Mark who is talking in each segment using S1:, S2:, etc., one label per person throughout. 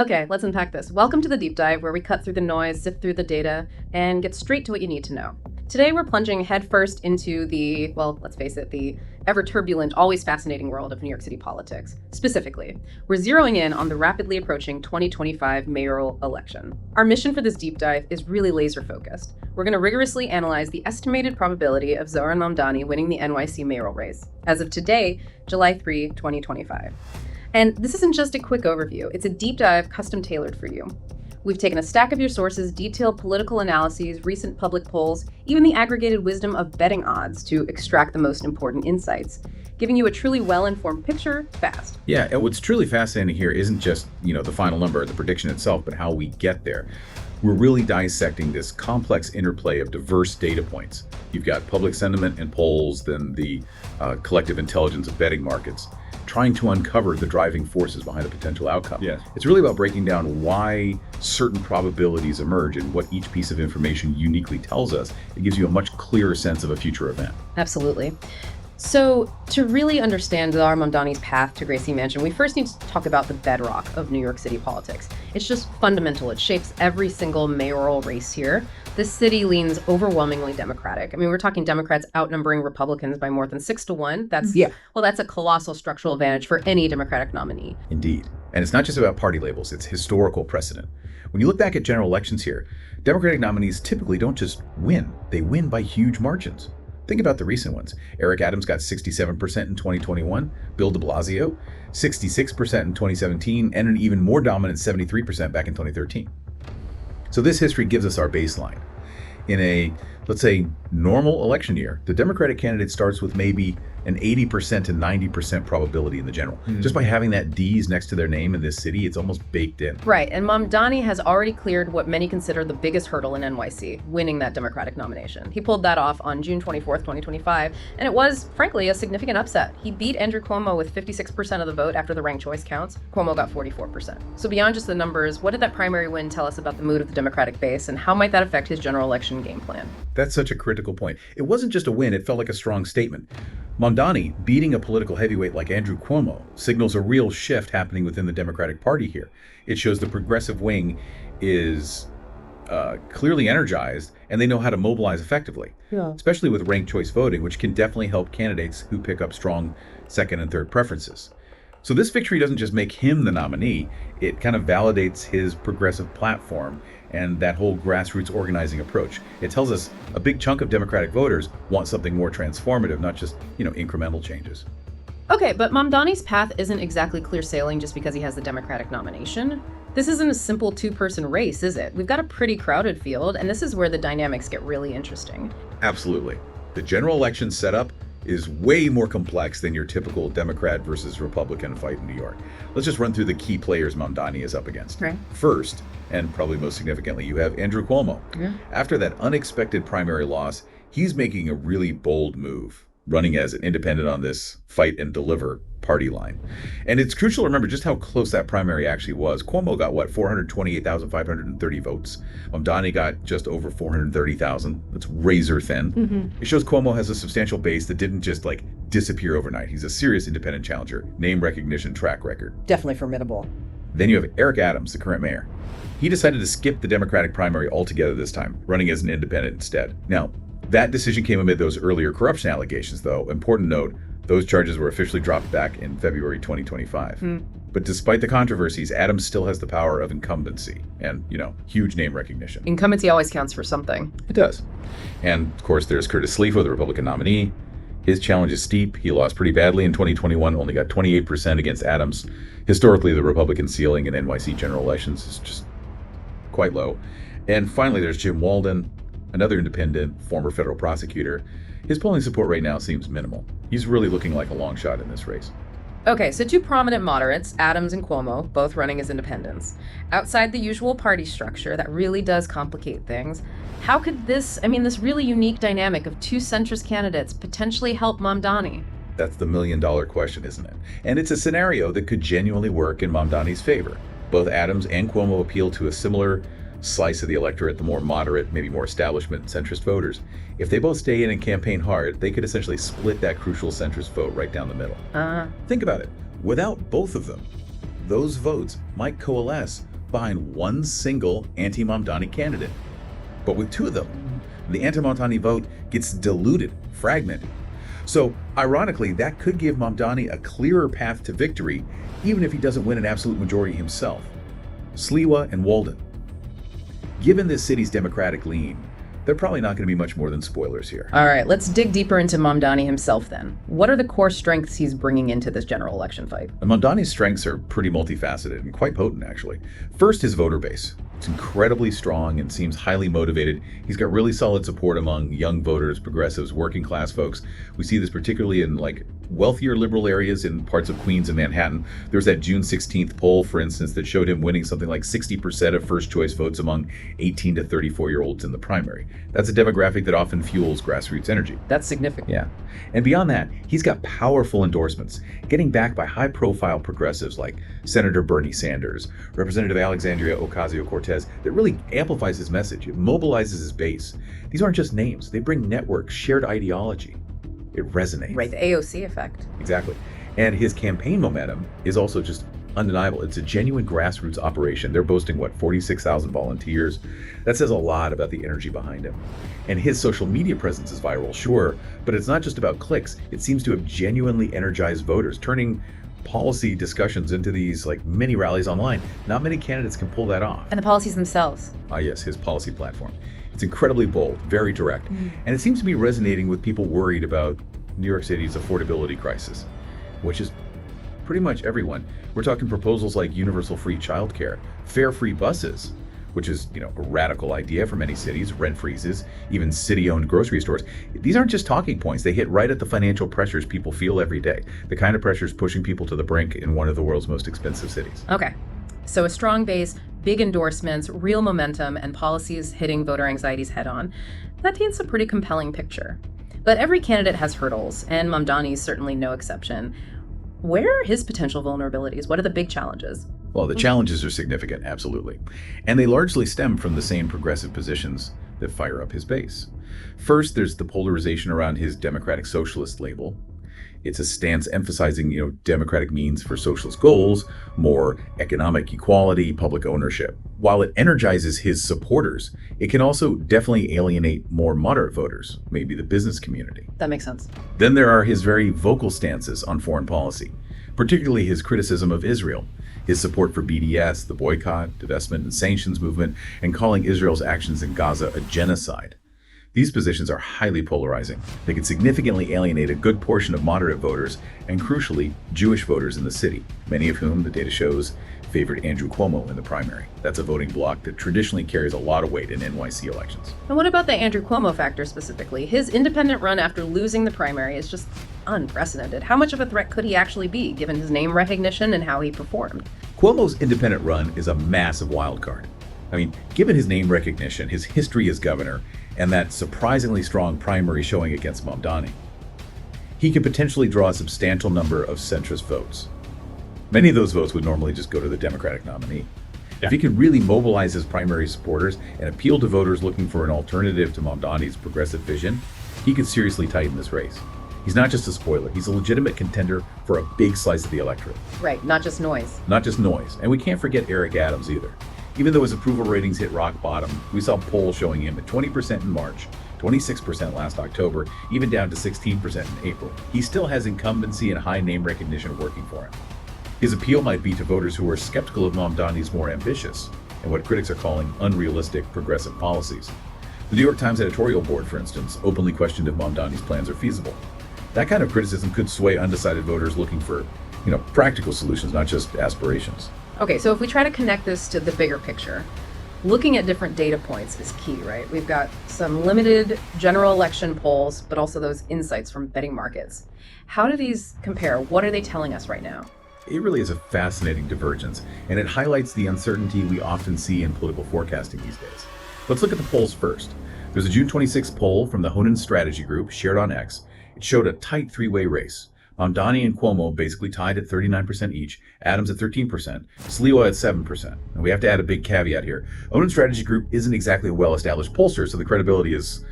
S1: Okay, let's unpack this. Welcome to the deep dive where we cut through the noise, sift through the data, and get straight to what you need to know. Today we're plunging headfirst into the, well, let's face it, the ever turbulent, always fascinating world of New York City politics. Specifically, we're zeroing in on the rapidly approaching 2025 mayoral election. Our mission for this deep dive is really laser focused. We're going to rigorously analyze the estimated probability of Zohran Mamdani winning the NYC mayoral race as of today, July 3, 2025. And this isn't just a quick overview, it's a deep dive custom tailored for you. We've taken a stack of your sources, detailed political analyses, recent public polls, even the aggregated wisdom of betting odds to extract the most important insights, giving you a truly well-informed picture fast.
S2: Yeah, and what's truly fascinating here isn't just, the final number, the prediction itself, but how we get there. We're really dissecting this complex interplay of diverse data points. You've got public sentiment and polls, then the collective intelligence of betting markets, trying to uncover the driving forces behind a potential outcome.
S3: Yes.
S2: It's really about breaking down why certain probabilities emerge and what each piece of information uniquely tells us. It gives you a much clearer sense of a future event.
S1: Absolutely. So to really understand Zohran Mamdani's path to Gracie Mansion, we first need to talk about the bedrock of New York City politics. It's just fundamental. It shapes every single mayoral race here. This city leans overwhelmingly Democratic. I mean, we're talking Democrats outnumbering Republicans by more than 6-1. That's a colossal structural advantage for any Democratic nominee.
S2: Indeed. And it's not just about party labels, it's historical precedent. When you look back at general elections here, Democratic nominees typically don't just win, they win by huge margins. Think about the recent ones. Eric Adams got 67% in 2021, Bill de Blasio, 66% in 2017, and an even more dominant 73% back in 2013. So this history gives us our baseline. In a, let's say, normal election year, the Democratic candidate starts with maybe an 80% to 90% probability in the general. Just by having that D's next to their name in this city, it's almost baked in.
S1: Right, and Mamdani has already cleared what many consider the biggest hurdle in NYC, winning that Democratic nomination. He pulled that off on June 24th, 2025, and it was, frankly, a significant upset. He beat Andrew Cuomo with 56% of the vote after the ranked choice counts. Cuomo got 44%. So beyond just the numbers, what did that primary win tell us about the mood of the Democratic base, and how might that affect his general election game plan?
S2: That's such a critical point. It wasn't just a win, it felt like a strong statement. Mamdani beating a political heavyweight like Andrew Cuomo signals a real shift happening within the Democratic Party here. It shows the progressive wing is clearly energized and they know how to mobilize effectively, especially with ranked choice voting, which can definitely help candidates who pick up strong second and third preferences. So this victory doesn't just make him the nominee, it kind of validates his progressive platform and that whole grassroots organizing approach. It tells us a big chunk of Democratic voters want something more transformative, not just, incremental changes.
S1: Okay, but Mamdani's path isn't exactly clear sailing just because he has the Democratic nomination. This isn't a simple two-person race, is it? We've got a pretty crowded field, and this is where the dynamics get really interesting.
S2: Absolutely. The general election setup is way more complex than your typical Democrat versus Republican fight in New York. Let's just run through the key players Mamdani is up against.
S1: Right.
S2: First, and probably most significantly, you have Andrew Cuomo.
S1: Yeah.
S2: After that unexpected primary loss, he's making a really bold move, running as an independent on this fight and deliver party line. And it's crucial to remember just how close that primary actually was. Cuomo got 428,530 votes. Mamdani got just over 430,000. That's razor thin. It shows Cuomo has a substantial base that didn't just disappear overnight. He's a serious independent challenger, name recognition, track record.
S1: Definitely formidable.
S2: Then you have Eric Adams, the current mayor. He decided to skip the Democratic primary altogether this time, running as an independent instead. Now, that decision came amid those earlier corruption allegations, though. Important note, those charges were officially dropped back in February 2025. But despite the controversies, Adams still has the power of incumbency and, huge name recognition.
S1: Incumbency always counts for something.
S2: It does. And, of course, there's Curtis Sliwa, the Republican nominee. His challenge is steep. He lost pretty badly in 2021, only got 28% against Adams. Historically, the Republican ceiling in NYC general elections is just quite low. And finally, there's Jim Walden, another independent, former federal prosecutor. His polling support right now seems minimal. He's really looking like a long shot in this race.
S1: Okay, so two prominent moderates, Adams and Cuomo, both running as independents. Outside the usual party structure, that really does complicate things. How could this really unique dynamic of two centrist candidates potentially help Mamdani?
S2: That's the million-dollar question, isn't it? And it's a scenario that could genuinely work in Mamdani's favor. Both Adams and Cuomo appeal to a similar slice of the electorate, the more moderate, maybe more establishment centrist voters. If they both stay in and campaign hard, they could essentially split that crucial centrist vote right down the middle. Think about it. Without both of them, those votes might coalesce behind one single anti-Mamdani candidate. But with two of them, the anti-Mamdani vote gets diluted, fragmented. So, ironically, that could give Mamdani a clearer path to victory, even if he doesn't win an absolute majority himself. Sliwa and Walden. Given this city's democratic lean, they're probably not going to be much more than spoilers here.
S1: All right, let's dig deeper into Mamdani himself then. What are the core strengths he's bringing into this general election fight?
S2: And Mamdani's strengths are pretty multifaceted and quite potent, actually. First, his voter base. It's incredibly strong and seems highly motivated. He's got really solid support among young voters, progressives, working class folks. We see this particularly in wealthier liberal areas in parts of Queens and Manhattan. There was that June 16th poll, for instance, that showed him winning something like 60% of first choice votes among 18 to 34-year-olds in the primary. That's a demographic that often fuels grassroots energy.
S1: That's significant.
S2: Yeah. And beyond that, he's got powerful endorsements, getting backed by high-profile progressives like Senator Bernie Sanders, Representative Alexandria Ocasio-Cortez, that really amplifies his message. It mobilizes his base. These aren't just names. They bring networks, shared ideology. It resonates.
S1: Right, the AOC effect.
S2: Exactly. And his campaign momentum is also just undeniable. It's a genuine grassroots operation. They're boasting, 46,000 volunteers. That says a lot about the energy behind him. And his social media presence is viral, sure, but it's not just about clicks. It seems to have genuinely energized voters, turning policy discussions into these mini rallies online. Not many candidates can pull that off.
S1: And the policies themselves.
S2: Yes, his policy platform. It's incredibly bold, very direct, and it seems to be resonating with people worried about New York City's affordability crisis, which is pretty much everyone. We're talking proposals like universal free childcare, fare-free buses, which is, a radical idea for many cities, rent freezes, even city-owned grocery stores. These aren't just talking points. They hit right at the financial pressures people feel every day, the kind of pressures pushing people to the brink in one of the world's most expensive cities.
S1: Okay. So a strong base, big endorsements, real momentum, and policies hitting voter anxieties head on. That paints a pretty compelling picture. But every candidate has hurdles, and Mamdani is certainly no exception. Where are his potential vulnerabilities? What are the big challenges?
S2: Well, the challenges are significant, absolutely. And they largely stem from the same progressive positions that fire up his base. First, there's the polarization around his democratic socialist label. It's a stance emphasizing, democratic means for socialist goals, more economic equality, public ownership. While it energizes his supporters, it can also definitely alienate more moderate voters, maybe the business community.
S1: That makes sense.
S2: Then there are his very vocal stances on foreign policy, particularly his criticism of Israel, his support for BDS, the boycott, divestment, and sanctions movement, and calling Israel's actions in Gaza a genocide. These positions are highly polarizing. They can significantly alienate a good portion of moderate voters and, crucially, Jewish voters in the city, many of whom, the data shows, favored Andrew Cuomo in the primary. That's a voting bloc that traditionally carries a lot of weight in NYC elections.
S1: And what about the Andrew Cuomo factor specifically? His independent run after losing the primary is just unprecedented. How much of a threat could he actually be, given his name recognition and how he performed?
S2: Cuomo's independent run is a massive wild card. Given his name recognition, his history as governor, and that surprisingly strong primary showing against Mamdani, he could potentially draw a substantial number of centrist votes. Many of those votes would normally just go to the Democratic nominee. If he could really mobilize his primary supporters and appeal to voters looking for an alternative to Mamdani's progressive vision, he could seriously tighten this race. He's not just a spoiler, he's a legitimate contender for a big slice of the electorate.
S1: Right, not just noise.
S2: Not just noise. And we can't forget Eric Adams either. Even though his approval ratings hit rock bottom, we saw polls showing him at 20% in March, 26% last October, even down to 16% in April. He still has incumbency and high name recognition working for him. His appeal might be to voters who are skeptical of Mamdani's more ambitious and what critics are calling unrealistic progressive policies. The New York Times editorial board, for instance, openly questioned if Mamdani's plans are feasible. That kind of criticism could sway undecided voters looking for, practical solutions, not just aspirations.
S1: Okay, so if we try to connect this to the bigger picture, looking at different data points is key, right? We've got some limited general election polls, but also those insights from betting markets. How do these compare? What are they telling us right now?
S2: It really is a fascinating divergence, and it highlights the uncertainty we often see in political forecasting these days. Let's look at the polls first. There's a June 26th poll from the Honan Strategy Group, shared on X. It showed a tight three-way race. Mamdani and Cuomo basically tied at 39% each, Adams at 13%, Sliwa at 7%. And we have to add a big caveat here. Honan Strategy Group isn't exactly a well-established pollster, so the credibility is,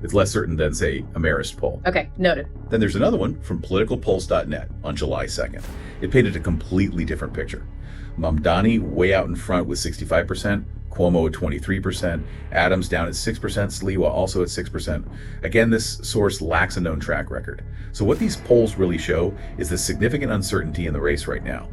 S2: it's less certain than, say, a Marist poll.
S1: Okay, noted.
S2: Then there's another one from politicalpulse.net on July 2nd. It painted a completely different picture. Mamdani way out in front with 65%, Cuomo at 23%, Adams down at 6%, Sliwa also at 6%. Again, this source lacks a known track record. So what these polls really show is the significant uncertainty in the race right now.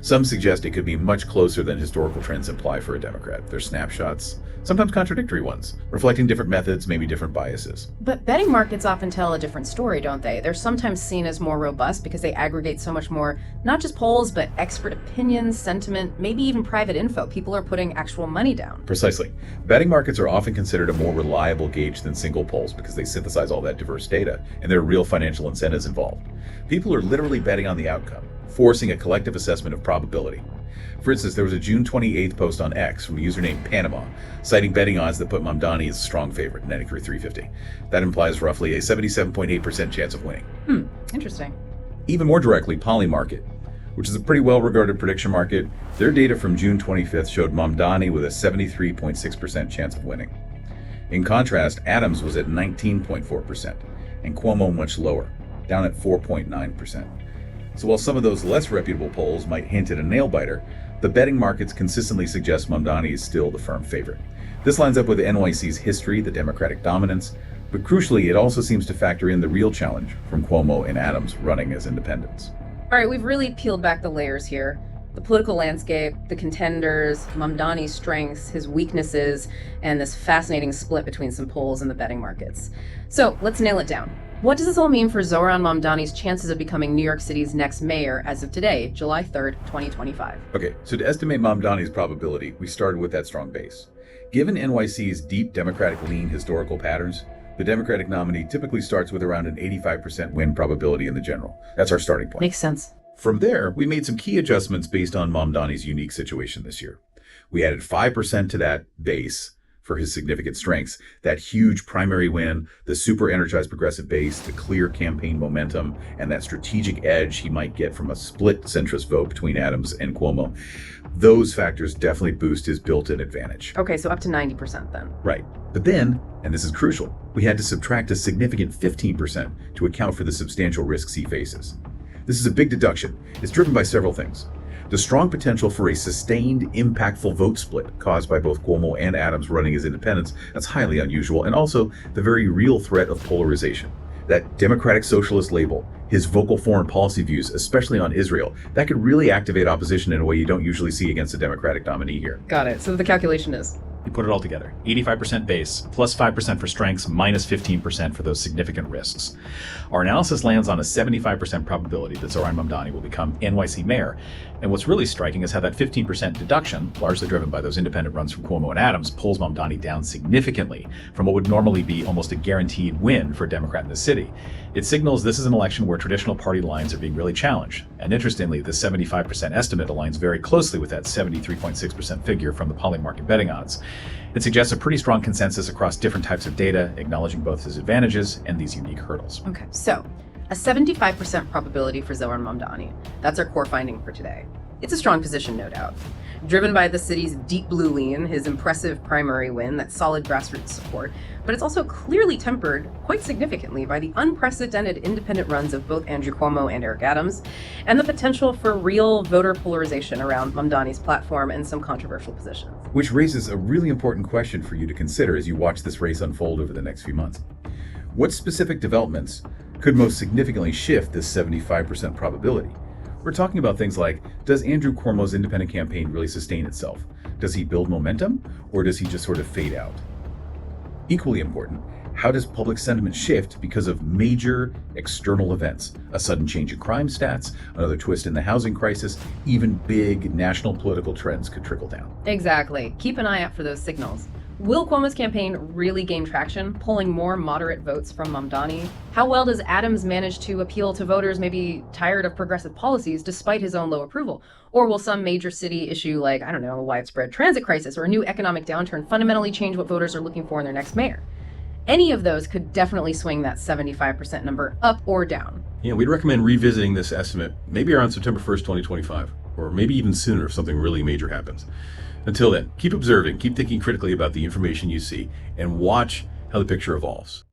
S2: Some suggest it could be much closer than historical trends imply for a Democrat. They're snapshots, sometimes contradictory ones, reflecting different methods, maybe different biases.
S1: But betting markets often tell a different story, don't they? They're sometimes seen as more robust because they aggregate so much more, not just polls, but expert opinions, sentiment, maybe even private info. People are putting actual money down.
S2: Precisely. Betting markets are often considered a more reliable gauge than single polls because they synthesize all that diverse data, and there are real financial incentives involved. People are literally betting on the outcome, forcing a collective assessment of probability. For instance, there was a June 28th post on X from a user named Panama, citing betting odds that put Mamdani as a strong favorite, netting for 350. That implies roughly a 77.8% chance of winning.
S1: Interesting.
S2: Even more directly, Polymarket, which is a pretty well-regarded prediction market, their data from June 25th showed Mamdani with a 73.6% chance of winning. In contrast, Adams was at 19.4%, and Cuomo much lower, down at 4.9%. So while some of those less reputable polls might hint at a nail-biter, the betting markets consistently suggest Mamdani is still the firm favorite. This lines up with NYC's history, the Democratic dominance, but crucially, it also seems to factor in the real challenge from Cuomo and Adams running as independents.
S1: All right, we've really peeled back the layers here. The political landscape, the contenders, Mamdani's strengths, his weaknesses, and this fascinating split between some polls and the betting markets. So let's nail it down. What does this all mean for Zohran Mamdani's chances of becoming New York City's next mayor as of today, July 3rd, 2025?
S2: Okay, so to estimate Mamdani's probability, we started with that strong base. Given NYC's deep Democratic lean historical patterns, the Democratic nominee typically starts with around an 85% win probability in the general. That's our starting point.
S1: Makes sense.
S2: From there, we made some key adjustments based on Mamdani's unique situation this year. We added 5% to that base for his significant strengths, that huge primary win, the super energized progressive base, the clear campaign momentum, and that strategic edge he might get from a split centrist vote between Adams and Cuomo. Those factors definitely boost his built-in advantage.
S1: Okay, so up to 90% then.
S2: Right. But then, and this is crucial, we had to subtract a significant 15% to account for the substantial risks he faces. This is a big deduction. It's driven by several things. The strong potential for a sustained, impactful vote split caused by both Cuomo and Adams running as independents, that's highly unusual, and also the very real threat of polarization. That democratic socialist label, his vocal foreign policy views, especially on Israel, that could really activate opposition in a way you don't usually see against a Democratic nominee here.
S1: Got it. So the calculation is?
S3: You put it all together. 85% base, plus 5% for strengths, minus 15% for those significant risks. Our analysis lands on a 75% probability that Zohran Mamdani will become NYC mayor. And what's really striking is how that 15% deduction, largely driven by those independent runs from Cuomo and Adams, pulls Mamdani down significantly from what would normally be almost a guaranteed win for a Democrat in the city. It signals this is an election where traditional party lines are being really challenged. And interestingly, the 75% estimate aligns very closely with that 73.6% figure from the Polymarket betting odds. It suggests a pretty strong consensus across different types of data, acknowledging both his advantages and these unique hurdles.
S1: Okay, so a 75% probability for Zohran Mamdani. That's our core finding for today. It's a strong position, no doubt. Driven by the city's deep blue lean, his impressive primary win, that solid grassroots support, but it's also clearly tempered quite significantly by the unprecedented independent runs of both Andrew Cuomo and Eric Adams, and the potential for real voter polarization around Mamdani's platform and some controversial positions.
S2: Which raises a really important question for you to consider as you watch this race unfold over the next few months. What specific developments could most significantly shift this 75% probability? We're talking about things like, does Andrew Cuomo's independent campaign really sustain itself? Does he build momentum, or does he just sort of fade out? Equally important, how does public sentiment shift because of major external events? A sudden change in crime stats, another twist in the housing crisis, even big national political trends could trickle down.
S1: Exactly. Keep an eye out for those signals. Will Cuomo's campaign really gain traction, pulling more moderate votes from Mamdani? How well does Adams manage to appeal to voters maybe tired of progressive policies despite his own low approval? Or will some major city issue like, a widespread transit crisis or a new economic downturn fundamentally change what voters are looking for in their next mayor? Any of those could definitely swing that 75% number up or down.
S4: Yeah, we'd recommend revisiting this estimate maybe around September 1st, 2025, or maybe even sooner if something really major happens. Until then, keep observing, keep thinking critically about the information you see, and watch how the picture evolves.